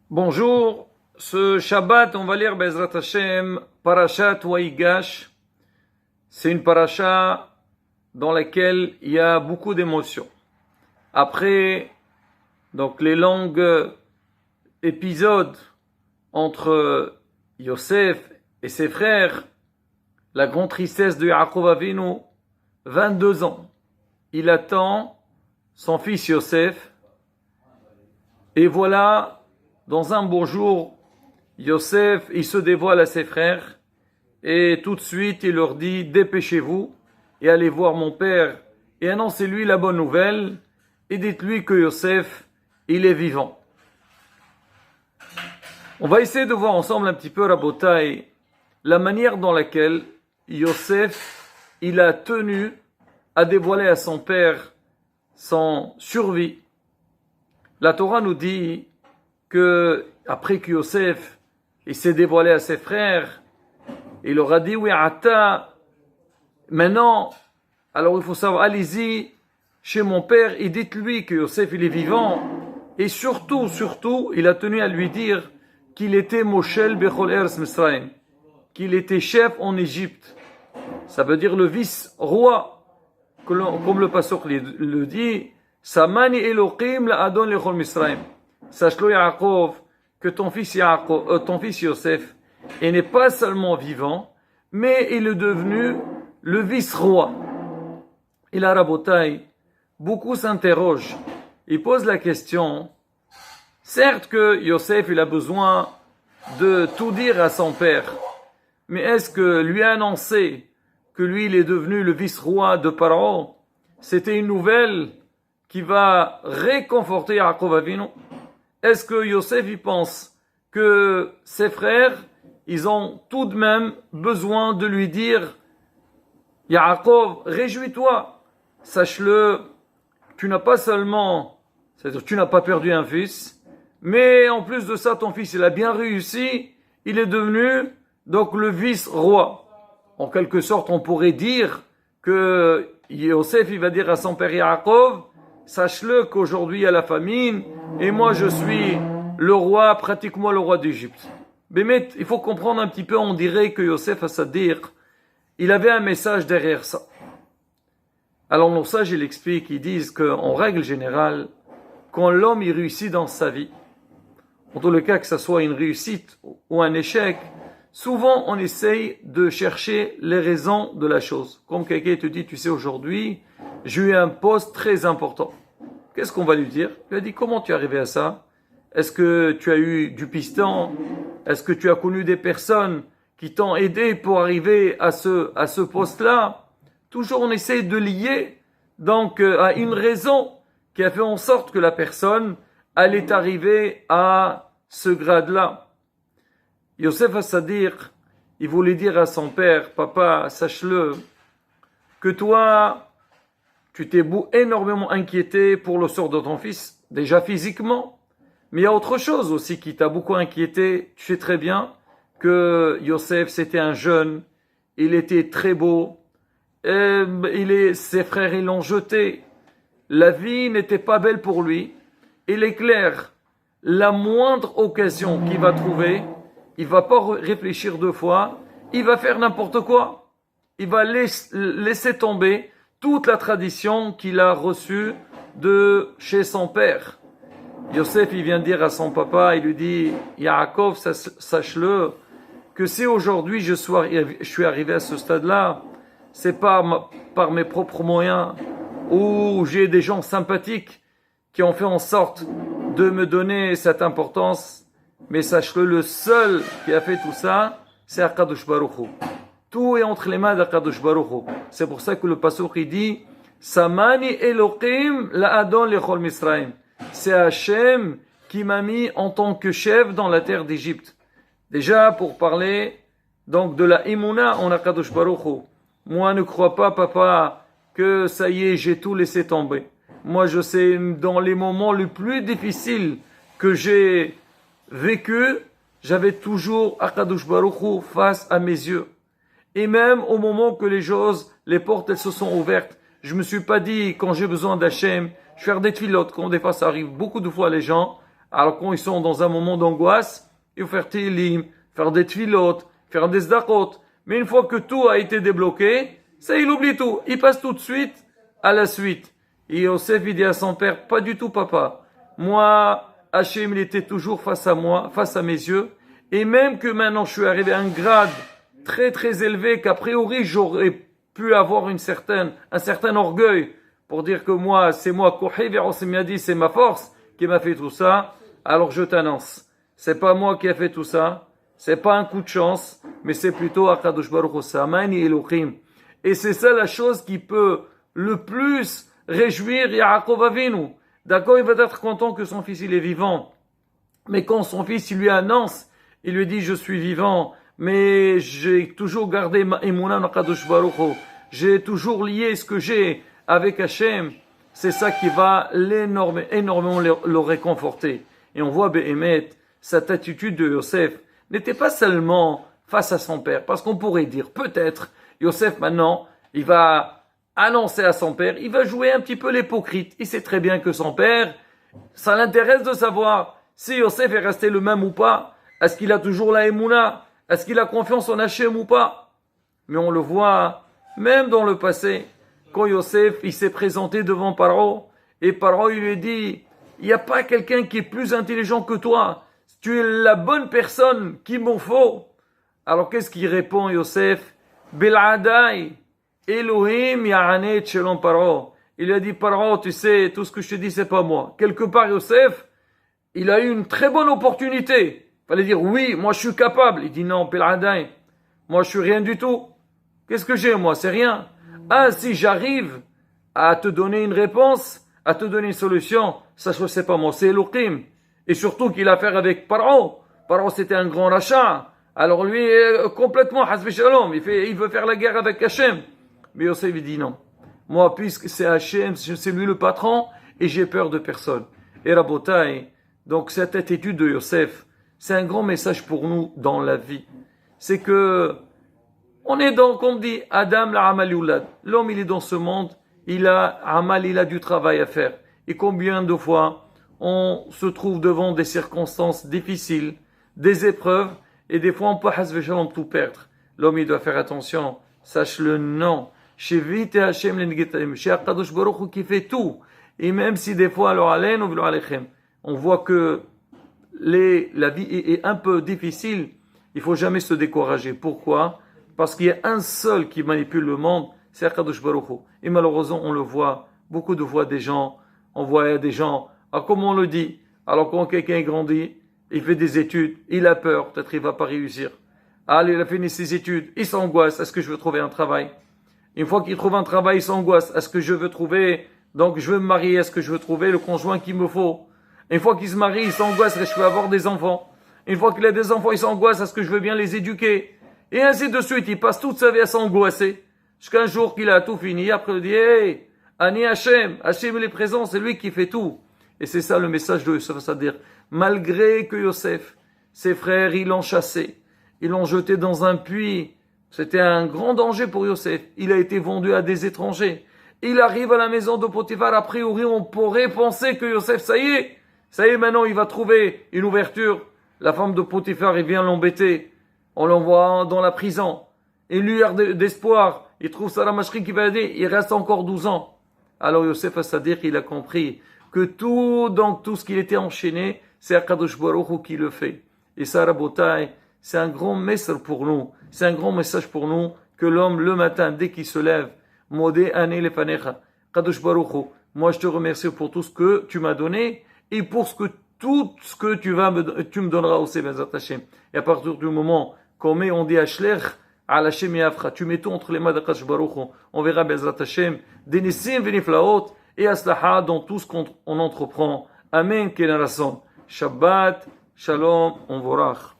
Bonjour, ce Shabbat, on va lire Bezrat Hashem, Parashat Waïgash. C'est une paracha dans laquelle il y a beaucoup d'émotions. Après, donc les longs épisodes entre Yosef et ses frères, la grande tristesse de Yaakov Avinu, 22 ans. Il attend son fils Yosef, et voilà, dans un beau jour, Yosef, il se dévoile à ses frères et tout de suite, il leur dit « Dépêchez-vous et allez voir mon père et annoncez-lui la bonne nouvelle et dites-lui que Yosef, il est vivant. » On va essayer de voir ensemble un petit peu, Rabotai, la manière dans laquelle Yosef, il a tenu à dévoiler à son père son survie. La Torah nous dit que après que Yosef il s'est dévoilé à ses frères, il leur a dit oui, Ata, maintenant, alors il faut savoir, allez-y chez mon père et dites-lui que Yosef il est vivant, et surtout, il a tenu à lui dire qu'il était Moshel Bechol Eretz Misraim, qu'il était chef en Égypte. Ça veut dire le vice-roi, comme le pasuk le dit, Samani Elohim la Adon Lechol Misraim. Sache-le, Yaakov, que ton fils Yosef, il n'est pas seulement vivant, mais il est devenu le vice-roi. Et la Rabotai, beaucoup s'interrogent. Ils posent la question, certes que Yosef, il a besoin de tout dire à son père, mais est-ce que lui annoncer que lui, il est devenu le vice-roi de Pharaon, c'était une nouvelle qui va réconforter Yaakov Avinu? Est-ce que Yosef y pense que ses frères, ils ont tout de même besoin de lui dire « Yaakov, réjouis-toi, sache-le, tu n'as pas seulement, c'est-à-dire tu n'as pas perdu un fils, mais en plus de ça, ton fils, il a bien réussi, il est devenu donc le vice-roi. » En quelque sorte, on pourrait dire que Yosef, il va dire à son père Yaakov, sache-le qu'aujourd'hui il y a la famine et moi je suis le roi, pratiquement le roi d'Égypte. Mais il faut comprendre un petit peu, on dirait que Yosef Assadir, il avait un message derrière ça. Alors nos sages, ils expliquent, ils disent qu'en règle générale, quand l'homme il réussit dans sa vie, en tout le cas que ce soit une réussite ou un échec, souvent on essaye de chercher les raisons de la chose. Comme quelqu'un te dit, tu sais aujourd'hui, j'ai eu un poste très important. Qu'est-ce qu'on va lui dire? Il lui a dit, comment tu es arrivé à ça? Est-ce que tu as eu du piston? Est-ce que tu as connu des personnes qui t'ont aidé pour arriver à ce poste-là? Toujours on essaie de lier donc à une raison qui a fait en sorte que la personne allait arriver à ce grade-là. Yosef Assadir, il voulait dire à son père, papa, sache-le, que toi, tu t'es énormément inquiété pour le sort de ton fils, déjà physiquement, mais il y a autre chose aussi qui t'a beaucoup inquiété. Tu sais très bien que Yosef, c'était un jeune, il était très beau, ses frères, ils l'ont jeté. La vie n'était pas belle pour lui. Il est clair, la moindre occasion qu'il va trouver, il va pas réfléchir deux fois, il va faire n'importe quoi. Il va laisser tomber toute la tradition qu'il a reçue de chez son père. Yosef, il vient dire à son papa, il lui dit, Yaakov, sache-le, que si aujourd'hui je suis arrivé à ce stade-là, c'est pas par mes propres moyens, ou j'ai des gens sympathiques qui ont fait en sorte de me donner cette importance, mais sache-le, le seul qui a fait tout ça, c'est Akadosh Baruch Hu. Tout est entre les mains d'Akadosh Baruch Hu. C'est pour ça que le pasuk il dit Samani Elohim la Adon lechol Misraim. C'est Hachem qui m'a mis en tant que chef dans la terre d'Égypte. Déjà pour parler donc de la Imuna en Akadosh Baruch Hu. Moi ne crois pas, papa, que ça y est, j'ai tout laissé tomber. Moi je sais, dans les moments les plus difficiles que j'ai vécu, j'avais toujours Akadosh Baruch Hu face à mes yeux. Et même au moment que les portes, elles se sont ouvertes, je me suis pas dit, quand j'ai besoin d'Hachem, je vais faire des tfilotes, quand des fois ça arrive beaucoup de fois les gens, Alors quand ils sont dans un moment d'angoisse, il faut faire tilim, faire des tfilot, faire des zdakot. Mais une fois que tout a été débloqué, ça il oublie tout. Il passe tout de suite à la suite. Et Yosef il dit à son père, pas du tout papa. Moi, Hachem il était toujours face à moi, face à mes yeux. Et même que maintenant je suis arrivé à un grade très très élevé, qu'a priori j'aurais pu avoir un certain orgueil pour dire que moi, c'est moi, c'est ma force qui m'a fait tout ça. Alors je t'annonce, c'est pas moi qui a fait tout ça, c'est pas un coup de chance, mais c'est plutôt Akadosh Baruch Hu Samani Elohim. Et c'est ça la chose qui peut le plus réjouir Yaakov Avinu. D'accord, il va être content que son fils il est vivant. Mais quand son fils il lui annonce, il lui dit je suis vivant, mais j'ai toujours gardé ma émouna dans Akadosh Baruch Hu. J'ai toujours lié ce que j'ai avec Hachem. C'est ça qui va énormément le réconforter. Et on voit Béhémet, cette attitude de Yosef n'était pas seulement face à son père, parce qu'on pourrait dire peut-être Yosef maintenant il va annoncer à son père, il va jouer un petit peu l'hypocrite. Il sait très bien que son père, ça l'intéresse de savoir si Yosef est resté le même ou pas. Est-ce qu'il a toujours la émouna? Est-ce qu'il a confiance en Hachem ou pas? Mais on le voit même dans le passé, quand Yosef il s'est présenté devant Paro, et Paro il lui dit, il n'y a pas quelqu'un qui est plus intelligent que toi. Tu es la bonne personne qu'il m'en faut. Alors qu'est-ce qu'il répond Yosef? Bel'adai, Elohim ya'anet shelom Paro. Il a dit, Paro, tu sais, tout ce que je te dis, c'est pas moi. Quelque part, Yosef, il a eu une très bonne opportunité. Il fallait dire, oui, moi je suis capable. Il dit, non, Bel'adai, moi je suis rien du tout. Qu'est-ce que j'ai, moi? C'est rien. Ah, si j'arrive à te donner une réponse, à te donner une solution, ça je sais pas moi, c'est Elohim. Et surtout qu'il a affaire avec Paro. Paro c'était un grand rachat. Alors lui, complètement, Hasbi Shalom, il veut faire la guerre avec Hachem. Mais Yosef il dit non. Moi, puisque c'est Hachem, c'est lui le patron, et j'ai peur de personne. Et Rabotai, donc cette attitude de Yosef, c'est un grand message pour nous dans la vie. C'est que, on est dans, comme dit, Adam la Amal Yulad. L'homme, il est dans ce monde, il a Amal, il a du travail à faire. Et combien de fois on se trouve devant des circonstances difficiles, des épreuves, et des fois on peut tout perdre. L'homme, il doit faire attention. Sache-le, non. Chez Vite Hashem l'Negetaim, chez Akadosh Baruch Hu qui fait tout. Et même si des fois, alors Alen ou Alechem, on voit que la vie est un peu difficile, il faut jamais se décourager. Pourquoi? Parce qu'il y a un seul qui manipule le monde, c'est Akadosh Baruch Hu. Et malheureusement, on le voit, beaucoup de fois des gens, on voit des gens, comme on le dit, alors quand quelqu'un grandit, il fait des études, il a peur, peut-être il va pas réussir. Allez, il a fini ses études, il s'angoisse, est-ce que je veux trouver un travail? Une fois qu'il trouve un travail, il s'angoisse, est-ce que je veux trouver, donc je veux me marier, est-ce que je veux trouver le conjoint qu'il me faut? Une fois qu'il se marie, il s'angoisse, est-ce que je veux avoir des enfants? Une fois qu'il a des enfants, il s'angoisse, est-ce que je veux bien les éduquer? Et ainsi de suite, il passe toute sa vie à s'angoisser, jusqu'à un jour qu'il a tout fini, après il dit, hey, Ani Hachem, Hachem il est présent, c'est lui qui fait tout. Et c'est ça le message de Yosef, c'est-à-dire, malgré que Yosef, ses frères, ils l'ont chassé, ils l'ont jeté dans un puits, c'était un grand danger pour Yosef, il a été vendu à des étrangers, il arrive à la maison de Potiphar, a priori on pourrait penser que Yosef, ça y est maintenant il va trouver une ouverture, la femme de Potiphar, il vient l'embêter, on l'envoie dans la prison, et lueur d'espoir, il trouve Sarah Mashri qui va aider, il reste encore 12 ans. Alors Yosef, c'est-à-dire qu'il a compris que donc tout ce qu'il était enchaîné, c'est Akadosh Baruch Hu qui le fait. Et ça, Rabotai, c'est un grand message pour nous. C'est un grand message pour nous que l'homme, le matin, dès qu'il se lève, Modé Ane Lefanecha, Akadosh Baruch Hu, moi je te remercie pour tout ce que tu m'as donné et pour tout ce que tu me donneras aussi, Bezat Hashem. Et à partir du moment qu'on on dit Ashler, Al Hashem Yafra, tu mets tout entre les mains d'Akadosh Baruch Hu, on verra Bezat Hashem, des Nissim Veniflaot, et Aslaha dans tout ce qu'on entreprend. Amen, Kenarason. Shabbat, Shalom, on vorach.